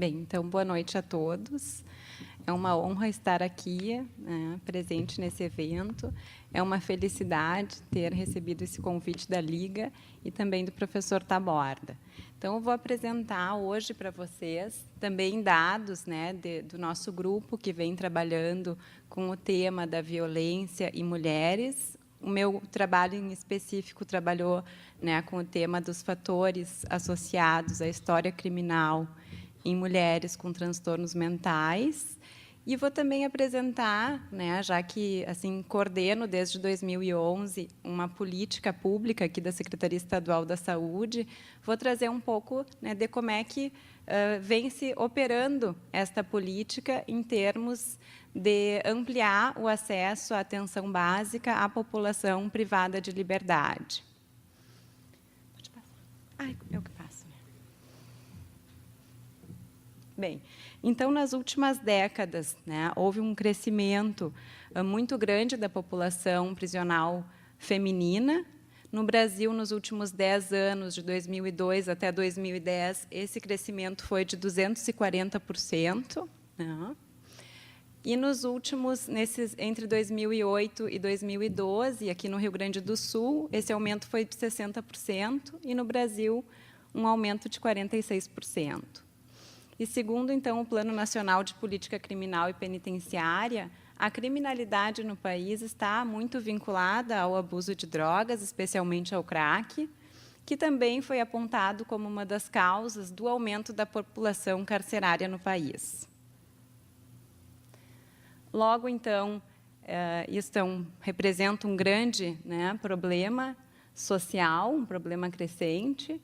Bem, então, boa noite a todos. É uma honra estar aqui, né, presente nesse evento. É uma felicidade ter recebido esse convite da Liga e também do professor Taborda. Então, eu vou apresentar hoje para vocês também dados, né, do nosso grupo que vem trabalhando com o tema da violência e mulheres. O meu trabalho em específico trabalhou, né, com o tema dos fatores associados à história criminal em mulheres com transtornos mentais. E vou também apresentar, né, já que assim coordeno desde 2011 uma política pública aqui da Secretaria Estadual da Saúde, vou trazer um pouco, né, de como é que vem se operando esta política em termos de ampliar o acesso à atenção básica à população privada de liberdade. Pode passar. Ai, eu que passo. Bem, então, nas últimas décadas, né, houve um crescimento muito grande da população prisional feminina. No Brasil, nos últimos 10 anos, de 2002 até 2010, esse crescimento foi de 240%. Né? E nos últimos, entre 2008 e 2012, aqui no Rio Grande do Sul, esse aumento foi de 60%, e no Brasil, um aumento de 46%. E, segundo, então, o Plano Nacional de Política Criminal e Penitenciária, a criminalidade no país está muito vinculada ao abuso de drogas, especialmente ao crack, que também foi apontado como uma das causas do aumento da população carcerária no país. Logo, então, isso representa um grande, né, problema social, um problema crescente,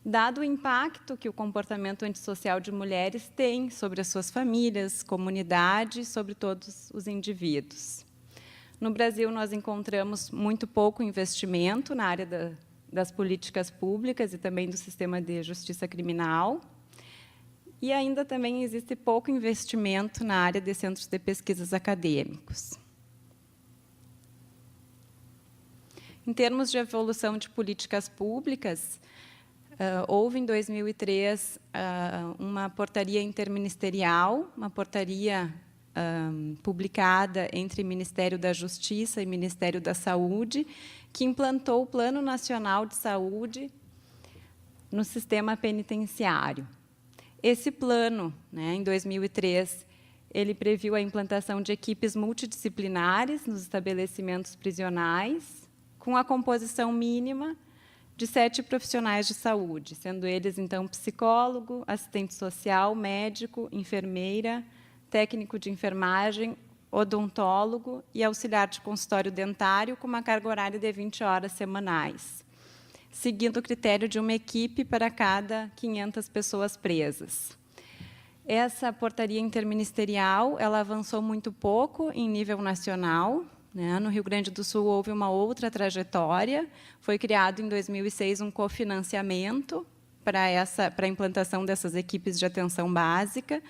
dado o impacto que o comportamento antissocial de mulheres tem sobre as suas famílias, comunidades, sobre todos os indivíduos. No Brasil, nós encontramos muito pouco investimento na área das políticas públicas e também do sistema de justiça criminal, e ainda também existe pouco investimento na área de centros de pesquisas acadêmicos. Em termos de evolução de políticas públicas, houve, em 2003, uma portaria interministerial, uma portaria publicada entre Ministério da Justiça e Ministério da Saúde, que implantou o Plano Nacional de Saúde no sistema penitenciário. Esse plano, né, em 2003, ele previu a implantação de equipes multidisciplinares nos estabelecimentos prisionais, com a composição mínima de 7 profissionais de saúde, sendo eles, então, psicólogo, assistente social, médico, enfermeira, técnico de enfermagem, odontólogo e auxiliar de consultório dentário, com uma carga horária de 20 horas semanais, seguindo o critério de uma equipe para cada 500 pessoas presas. Essa portaria interministerial ela avançou muito pouco em nível nacional. No Rio Grande do Sul, houve uma outra trajetória. Foi criado, em 2006, um cofinanciamento para a implantação dessas equipes de atenção básica.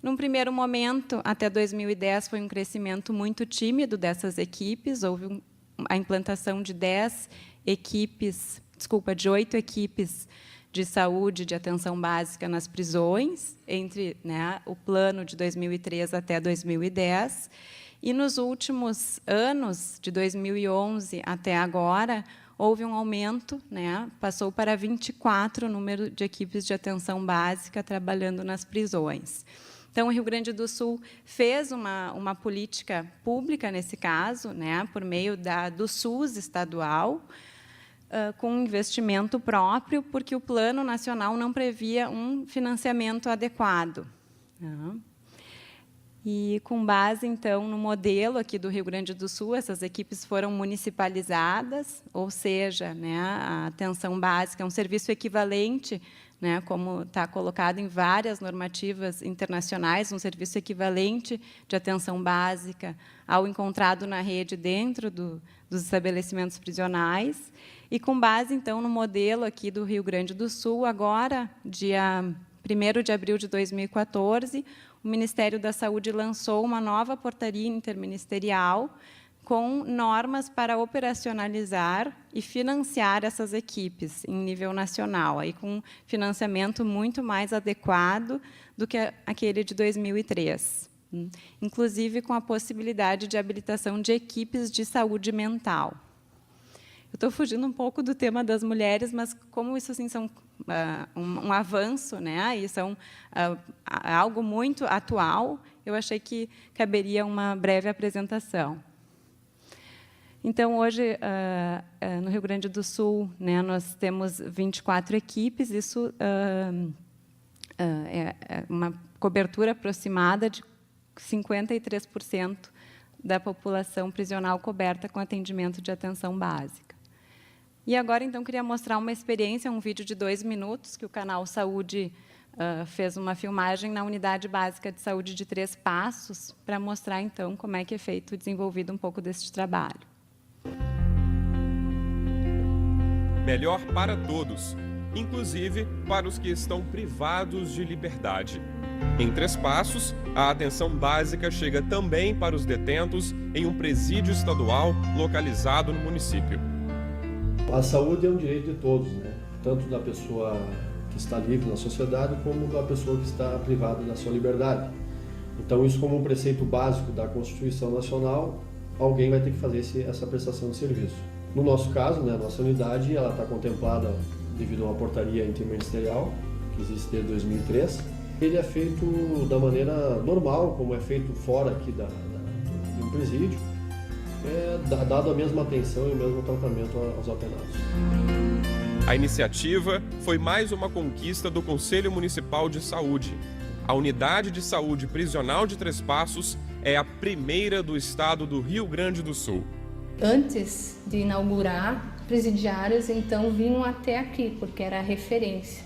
Num primeiro momento, até 2010, foi um crescimento muito tímido dessas equipes. Houve a implantação de 8 equipes de saúde, de atenção básica nas prisões, entre, né, o plano de 2003 até 2010. E, nos últimos anos, de 2011 até agora, houve um aumento, né, passou para 24 o número de equipes de atenção básica trabalhando nas prisões. Então, o Rio Grande do Sul fez uma política pública, nesse caso, né, por meio do SUS estadual, com investimento próprio, porque o Plano Nacional não previa um financiamento adequado. E, com base, então, no modelo aqui do Rio Grande do Sul, essas equipes foram municipalizadas, ou seja, né, a atenção básica é um serviço equivalente, né, como está colocado em várias normativas internacionais, um serviço equivalente de atenção básica ao encontrado na rede dentro dos estabelecimentos prisionais. E, com base, então, no modelo aqui do Rio Grande do Sul, agora, dia 1º de abril de 2014, o Ministério da Saúde lançou uma nova portaria interministerial com normas para operacionalizar e financiar essas equipes em nível nacional, aí com financiamento muito mais adequado do que aquele de 2003, inclusive com a possibilidade de habilitação de equipes de saúde mental. Eu estou fugindo um pouco do tema das mulheres, mas como isso assim, são um avanço, né, e são algo muito atual, eu achei que caberia uma breve apresentação. Então, hoje, no Rio Grande do Sul, né, nós temos 24 equipes, isso é uma cobertura aproximada de 53% da população prisional coberta com atendimento de atenção básica. E agora, então, queria mostrar uma experiência, um vídeo de 2 minutos, que o canal Saúde fez uma filmagem na Unidade Básica de Saúde de Três Passos, para mostrar, então, como é que é feito e desenvolvido um pouco deste trabalho. Melhor para todos, inclusive para os que estão privados de liberdade. Em Três Passos, a atenção básica chega também para os detentos em um presídio estadual localizado no município. A saúde é um direito de todos, né? Tanto da pessoa que está livre na sociedade, como da pessoa que está privada da sua liberdade. Então, isso como um preceito básico da Constituição Nacional, alguém vai ter que fazer essa prestação de serviço. No nosso caso, né, a nossa unidade está contemplada devido a uma portaria interministerial, que existe desde 2003. Ele é feito da maneira normal, como é feito fora aqui de um presídio, dado a mesma atenção e o mesmo tratamento aos apenados. A iniciativa foi mais uma conquista do Conselho Municipal de Saúde. A Unidade de Saúde Prisional de Três Passos é a primeira do estado do Rio Grande do Sul. Antes de inaugurar, presidiários então vinham até aqui, porque era a referência.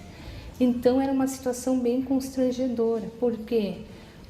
Então era uma situação bem constrangedora, porque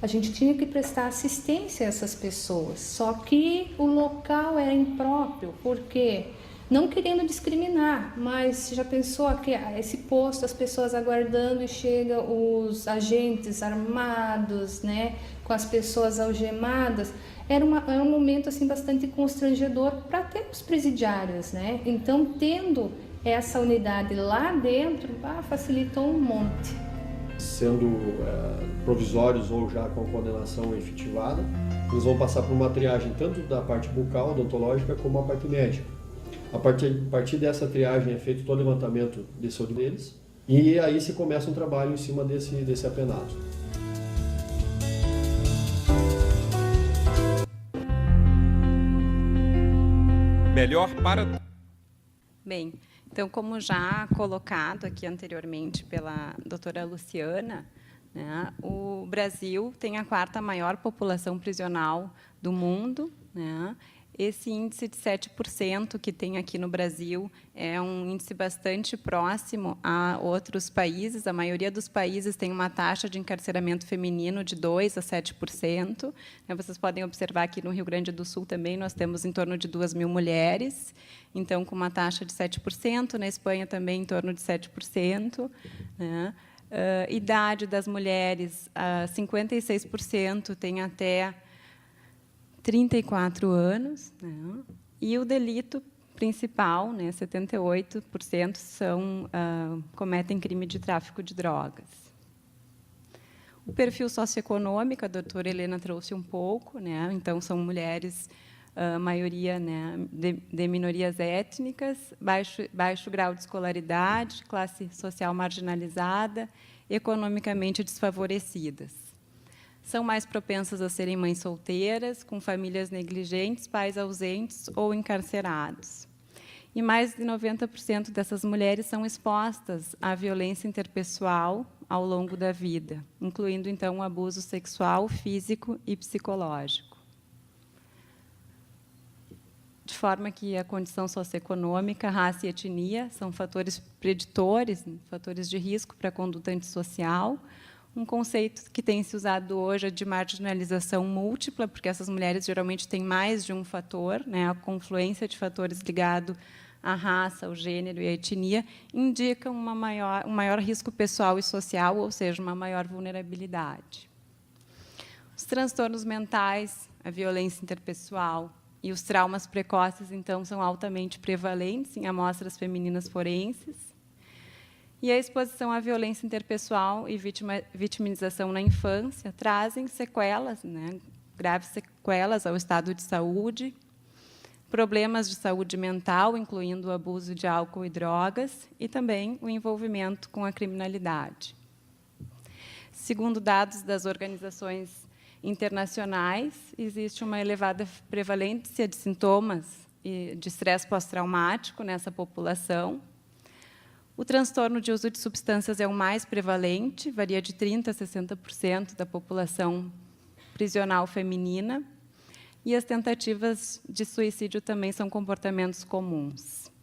a gente tinha que prestar assistência a essas pessoas, só que o local era impróprio, porque não querendo discriminar, mas já pensou que esse posto, as pessoas aguardando e chegam os agentes armados, né, com as pessoas algemadas, era um momento assim bastante constrangedor para até os presidiários, né? Então, tendo essa unidade lá dentro, facilitou um monte. Sendo provisórios ou já com condenação efetivada, eles vão passar por uma triagem tanto da parte bucal, odontológica, como a parte médica. A partir dessa triagem é feito todo o levantamento de saúde deles e aí se começa um trabalho em cima desse apenado. Melhor para... Bem, então, como já colocado aqui anteriormente pela doutora Luciana, né, o Brasil tem a 4ª maior população prisional do mundo, né? Esse índice de 7% que tem aqui no Brasil é um índice bastante próximo a outros países. A maioria dos países tem uma taxa de encarceramento feminino de 2% a 7%. Vocês podem observar aqui no Rio Grande do Sul também nós temos em torno de 2.000 mulheres, então com uma taxa de 7%. Na Espanha também em torno de 7%. Né? Idade das mulheres, 56% tem até 34 anos, né? E o delito principal, né, 78% cometem crime de tráfico de drogas. O perfil socioeconômico, a doutora Helena trouxe um pouco, né? Então, são mulheres, a maioria, né, de minorias étnicas, baixo grau de escolaridade, classe social marginalizada, economicamente desfavorecidas. São mais propensas a serem mães solteiras, com famílias negligentes, pais ausentes ou encarcerados. E mais de 90% dessas mulheres são expostas à violência interpessoal ao longo da vida, incluindo, então, o abuso sexual, físico e psicológico. De forma que a condição socioeconômica, raça e etnia são fatores preditores, fatores de risco para a conduta antissocial. Um conceito que tem se usado hoje é de marginalização múltipla, porque essas mulheres geralmente têm mais de um fator, né? A confluência de fatores ligado à raça, ao gênero e à etnia indica um maior risco pessoal e social, ou seja, uma maior vulnerabilidade. Os transtornos mentais, a violência interpessoal e os traumas precoces, então, são altamente prevalentes em amostras femininas forenses. E a exposição à violência interpessoal e vitimização na infância trazem sequelas, né, graves sequelas ao estado de saúde, problemas de saúde mental, incluindo o abuso de álcool e drogas, e também o envolvimento com a criminalidade. Segundo dados das organizações internacionais, existe uma elevada prevalência de sintomas de estresse pós-traumático nessa população. O transtorno de uso de substâncias é o mais prevalente, varia de 30% a 60% da população prisional feminina, e as tentativas de suicídio também são comportamentos comuns.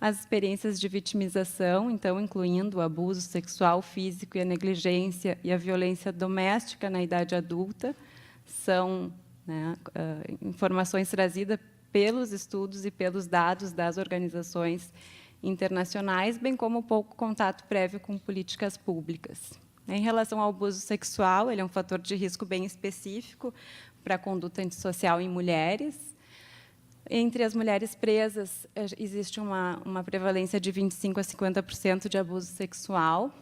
As experiências de vitimização, então, incluindo o abuso sexual, físico e a negligência e a violência doméstica na idade adulta, são, né, informações trazidas pelos estudos e pelos dados das organizações internacionais, bem como pouco contato prévio com políticas públicas. Em relação ao abuso sexual, ele é um fator de risco bem específico para a conduta antissocial em mulheres. Entre as mulheres presas, existe uma prevalência de 25% a 50% de abuso sexual.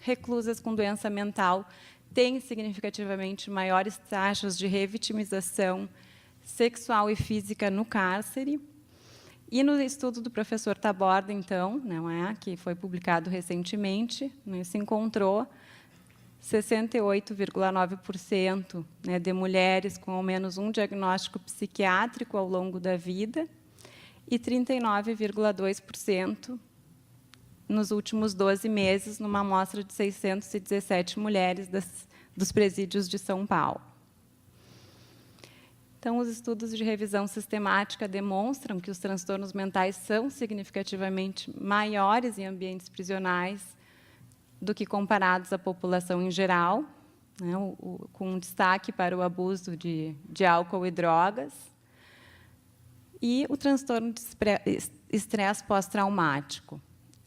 Reclusas com doença mental têm significativamente maiores taxas de revitimização sexual e física no cárcere. E no estudo do professor Taborda, então, que foi publicado recentemente, se encontrou 68,9% de mulheres com ao menos um diagnóstico psiquiátrico ao longo da vida e 39,2% nos últimos 12 meses, numa amostra de 617 mulheres dos presídios de São Paulo. Então, os estudos de revisão sistemática demonstram que os transtornos mentais são significativamente maiores em ambientes prisionais do que comparados à população em geral, né, com destaque para o abuso de álcool e drogas, e o transtorno de estresse pós-traumático.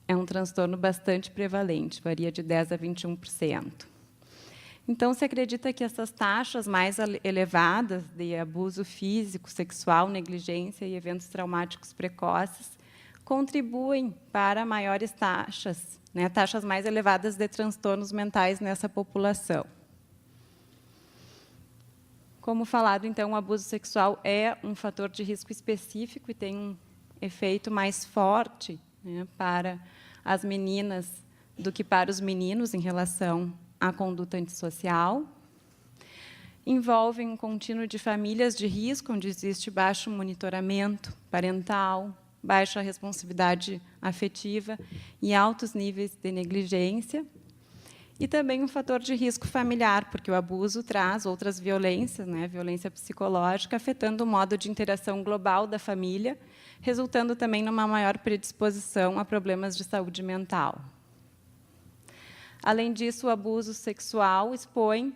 É um transtorno bastante prevalente, varia de 10% a 21%. Então, se acredita que essas taxas mais elevadas de abuso físico, sexual, negligência e eventos traumáticos precoces contribuem para maiores taxas, taxas mais elevadas de transtornos mentais nessa população. Como falado, então, o abuso sexual é um fator de risco específico e tem um efeito mais forte, para as meninas do que para os meninos em relação à conduta antissocial. Envolve um contínuo de famílias de risco, onde existe baixo monitoramento parental, baixa responsividade afetiva e altos níveis de negligência. E também um fator de risco familiar, porque o abuso traz outras violências, violência psicológica, afetando o modo de interação global da família, resultando também numa maior predisposição a problemas de saúde mental. Além disso, o abuso sexual expõe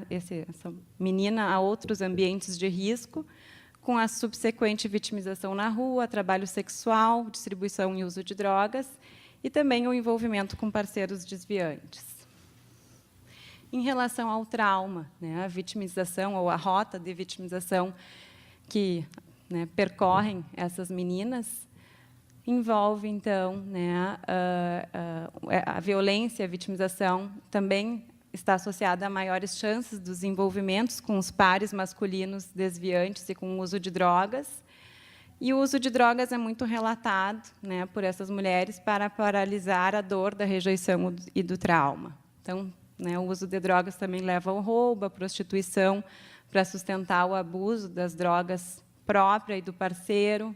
essa menina a outros ambientes de risco, com a subsequente vitimização na rua, trabalho sexual, distribuição e uso de drogas, e também o envolvimento com parceiros desviantes. Em relação ao trauma, a vitimização ou a rota de vitimização que percorrem essas meninas, envolve, então, a violência, a vitimização também está associada a maiores chances dos envolvimentos com os pares masculinos desviantes e com o uso de drogas. E o uso de drogas é muito relatado por essas mulheres para paralisar a dor da rejeição e do trauma. Então, o uso de drogas também leva ao roubo, à prostituição, para sustentar o abuso das drogas própria e do parceiro.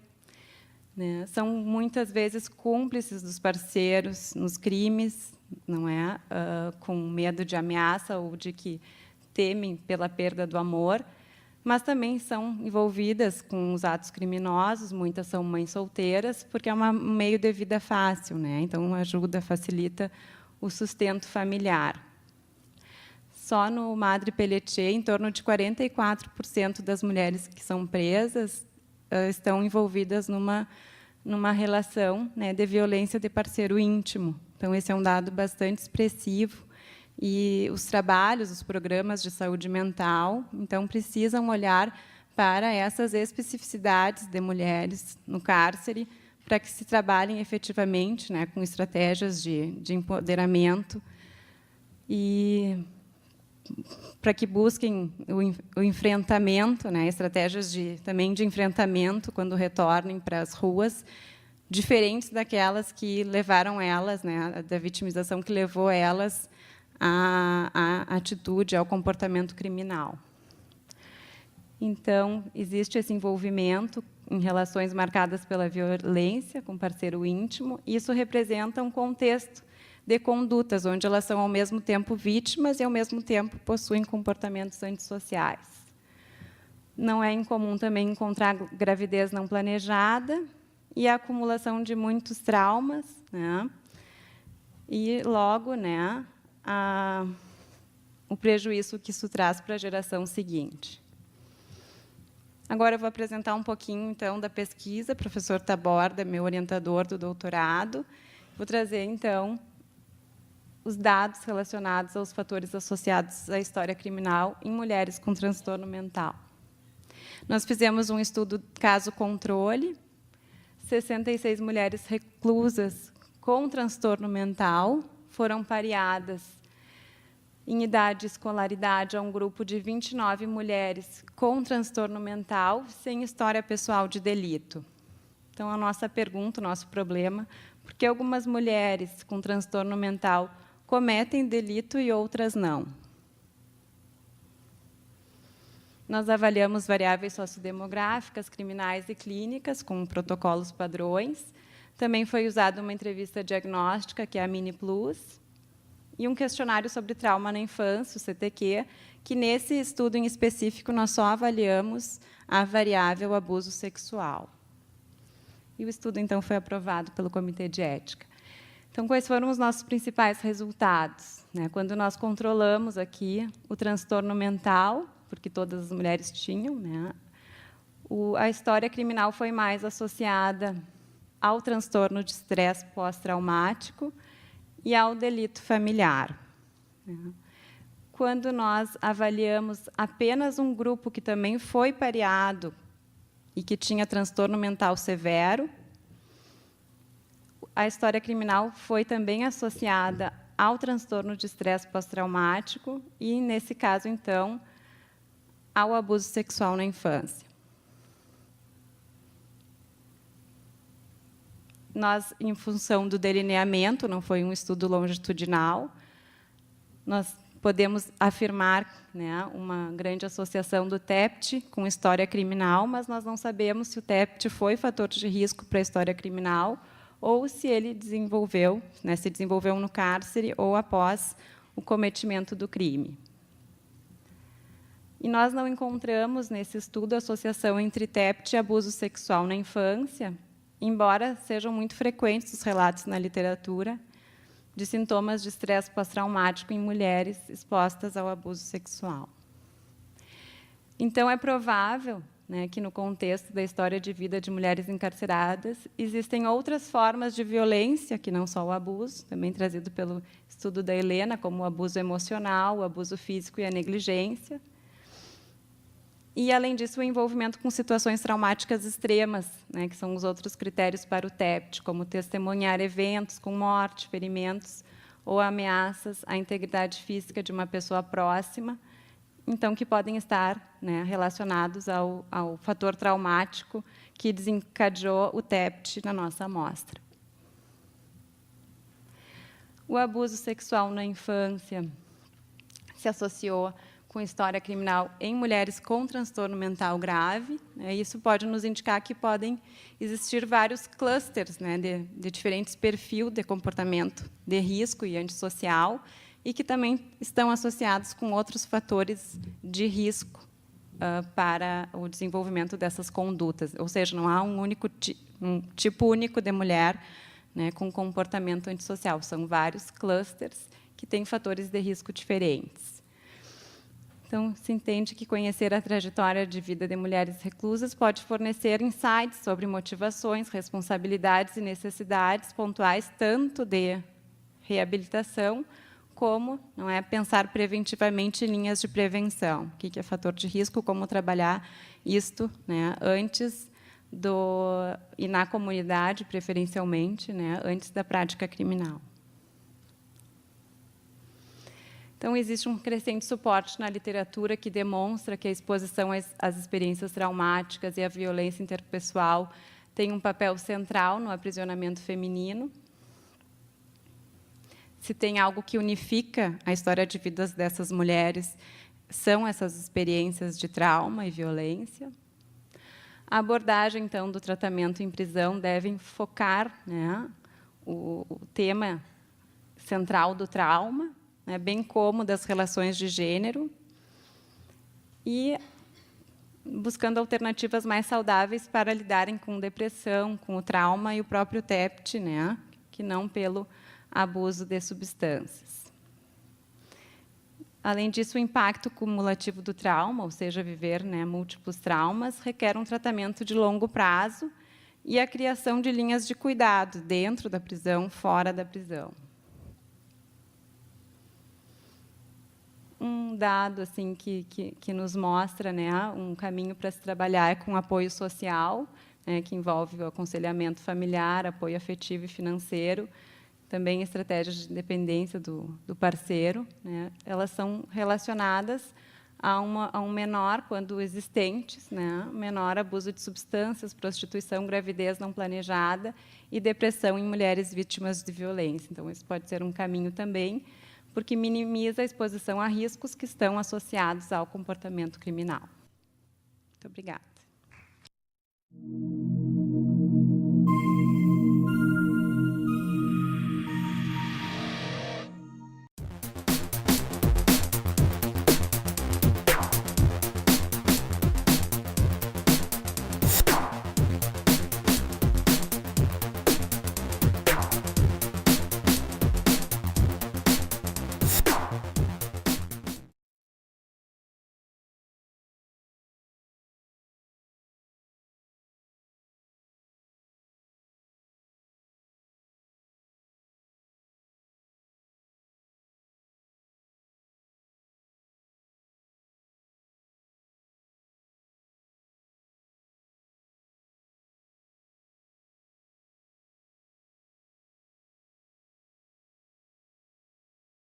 São, muitas vezes, cúmplices dos parceiros nos crimes, com medo de ameaça ou de que temem pela perda do amor, mas também são envolvidas com os atos criminosos, muitas são mães solteiras, porque é um meio de vida fácil, então ajuda, facilita o sustento familiar. Só no Madre Pelletier, em torno de 44% das mulheres que são presas estão envolvidas numa relação de violência de parceiro íntimo. Então, esse é um dado bastante expressivo. E os trabalhos, os programas de saúde mental, então, precisam olhar para essas especificidades de mulheres no cárcere, para que se trabalhem efetivamente, né, com estratégias de empoderamento e para que busquem o enfrentamento, né, estratégias também de enfrentamento quando retornem para as ruas, diferentes daquelas que levaram elas, né, da vitimização que levou elas à atitude, ao comportamento criminal. Então, existe esse envolvimento em relações marcadas pela violência com parceiro íntimo, e isso representa um contexto de condutas, onde elas são, ao mesmo tempo, vítimas e, ao mesmo tempo, possuem comportamentos antissociais. Não é incomum também encontrar gravidez não planejada e a acumulação de muitos traumas, né? E, logo, né, o prejuízo que isso traz para a geração seguinte. Agora eu vou apresentar um pouquinho, então, da pesquisa. O professor Taborda, meu orientador do doutorado. Vou trazer, então, os dados relacionados aos fatores associados à história criminal em mulheres com transtorno mental. Nós fizemos um estudo caso-controle, 66 mulheres reclusas com transtorno mental foram pareadas em idade e escolaridade a um grupo de 29 mulheres com transtorno mental sem história pessoal de delito. Então, a nossa pergunta, o nosso problema, por que algumas mulheres com transtorno mental cometem delito e outras não? Nós avaliamos variáveis sociodemográficas, criminais e clínicas com protocolos padrões. Também foi usada uma entrevista diagnóstica, que é a Mini Plus, e um questionário sobre trauma na infância, o CTQ, que, nesse estudo em específico, nós só avaliamos a variável abuso sexual. E o estudo, então, foi aprovado pelo Comitê de Ética. Então, quais foram os nossos principais resultados? Quando nós controlamos aqui o transtorno mental, porque todas as mulheres tinham, a história criminal foi mais associada ao transtorno de estresse pós-traumático e ao delito familiar. Quando nós avaliamos apenas um grupo que também foi pareado e que tinha transtorno mental severo, a história criminal foi também associada ao transtorno de estresse pós-traumático e, nesse caso, então, ao abuso sexual na infância. Nós, em função do delineamento, não foi um estudo longitudinal, nós podemos afirmar uma grande associação do TEPT com história criminal, mas nós não sabemos se o TEPT foi fator de risco para a história criminal ou se ele se desenvolveu no cárcere ou após o cometimento do crime. E nós não encontramos, nesse estudo, associação entre TEPT e abuso sexual na infância, embora sejam muito frequentes os relatos na literatura de sintomas de estresse pós-traumático em mulheres expostas ao abuso sexual. Então, é provável que, no contexto da história de vida de mulheres encarceradas, existem outras formas de violência, que não só o abuso, também trazido pelo estudo da Helena, como o abuso emocional, o abuso físico e a negligência. E, além disso, o envolvimento com situações traumáticas extremas, que são os outros critérios para o TEPT, como testemunhar eventos com morte, ferimentos ou ameaças à integridade física de uma pessoa próxima, então, que podem estar relacionados ao fator traumático que desencadeou o TEPT na nossa amostra. O abuso sexual na infância se associou com história criminal em mulheres com transtorno mental grave. Isso pode nos indicar que podem existir vários clusters de diferentes perfis de comportamento de risco e antissocial, e que também estão associados com outros fatores de risco para o desenvolvimento dessas condutas. Ou seja, não há um tipo único de mulher com comportamento antissocial. São vários clusters que têm fatores de risco diferentes. Então, se entende que conhecer a trajetória de vida de mulheres reclusas pode fornecer insights sobre motivações, responsabilidades e necessidades pontuais, tanto de reabilitação como não é pensar preventivamente em linhas de prevenção, o que é fator de risco, como trabalhar isto, né, antes e na comunidade, preferencialmente, né, antes da prática criminal. Então, existe um crescente suporte na literatura que demonstra que a exposição às experiências traumáticas e à violência interpessoal tem um papel central no aprisionamento feminino. Se tem algo que unifica a história de vidas dessas mulheres, são essas experiências de trauma e violência. A abordagem, então, do tratamento em prisão deve focar, né, o tema central do trauma, né, bem como das relações de gênero, e buscando alternativas mais saudáveis para lidarem com depressão, com o trauma e o próprio TEPT, né, que não pelo abuso de substâncias. Além disso, o impacto cumulativo do trauma, ou seja, viver, né, múltiplos traumas, requer um tratamento de longo prazo e a criação de linhas de cuidado dentro da prisão, fora da prisão. Um dado assim que nos mostra, né, um caminho para se trabalhar é com apoio social, né, que envolve o aconselhamento familiar, apoio afetivo e financeiro, também estratégias de dependência do parceiro, né, elas são relacionadas a um menor, quando existentes, né, menor abuso de substâncias, prostituição, gravidez não planejada e depressão em mulheres vítimas de violência. Então, esse pode ser um caminho também, porque minimiza a exposição a riscos que estão associados ao comportamento criminal. Muito obrigada.